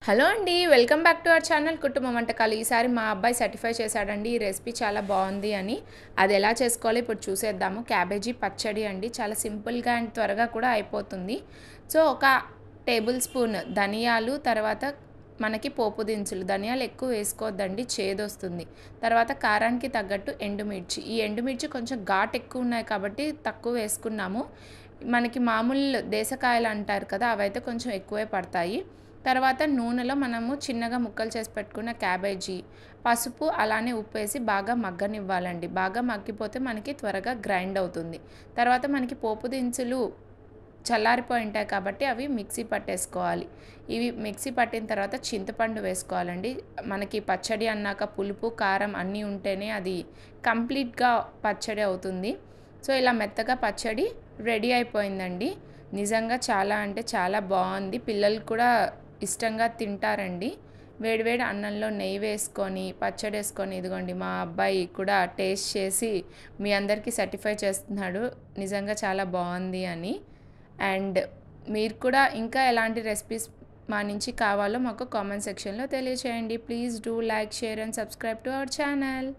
Hello అండి. Welcome back to our channel కుటుంబ వంటకాలు. ఈసారి మా అబ్బాయి సర్టిఫై చేశాడండి ఈ రెసిపీ చాలా బాగుంది అని. అది ఎలా చేసుకోవాలో ఇప్పుడు చూసేద్దాము. క్యాబేజీ పచ్చడి అండి. చాలా సింపుల్‌గా అండ్ త్వరగా కూడా అయిపోతుంది. సో, ఒక టేబుల్ స్పూన్ ధనియాలు, తర్వాత మనకి పోపు దినుసులు. ధనియాలు ఎక్కువ వేసుకోవద్దండి, చేదొస్తుంది. తర్వాత కారానికి తగ్గట్టు ఎండుమిర్చి. ఈ ఎండుమిర్చి కొంచెం ఘాటు ఎక్కువ ఉన్నాయి కాబట్టి తక్కువ వేసుకున్నాము. మనకి మామూలు దేశకాయలు అంటారు కదా, అవైతే కొంచెం ఎక్కువే పడతాయి. తర్వాత నూనెలో మనము చిన్నగా ముక్కలు చేసి పెట్టుకున్న క్యాబేజీ, పసుపు అలానే ఉప్పేసి బాగా మగ్గనివ్వాలండి. బాగా మగ్గిపోతే మనకి త్వరగా గ్రైండ్ అవుతుంది. తర్వాత మనకి పోపు దినుసులు చల్లారిపోయి ఉంటాయి కాబట్టి అవి మిక్సీ పట్టేసుకోవాలి. ఇవి మిక్సీ పట్టిన తర్వాత చింతపండు వేసుకోవాలండి. మనకి పచ్చడి అన్నాక పులుపు, కారం అన్నీ ఉంటేనే అది కంప్లీట్‌గా పచ్చడి అవుతుంది. సో, ఇలా మెత్తగా పచ్చడి రెడీ అయిపోయిందండి. నిజంగా చాలా అంటే చాలా బాగుంది. పిల్లలు కూడా ఇష్టంగా తింటారండి. వేడివేడి అన్నంలో నెయ్యి వేసుకొని, పచ్చడి వేసుకొని, ఇదిగోండి మా అబ్బాయి కూడా టేస్ట్ చేసి మీ అందరికీ సర్టిఫై చేస్తున్నాడు నిజంగా చాలా బాగుంది అని. అండ్ మీరు కూడా ఇంకా ఎలాంటి రెసిపీస్ మా నుంచి కావాలో మాకు కామెంట్ సెక్షన్లో తెలియచేయండి. Please do like, share and subscribe to our channel.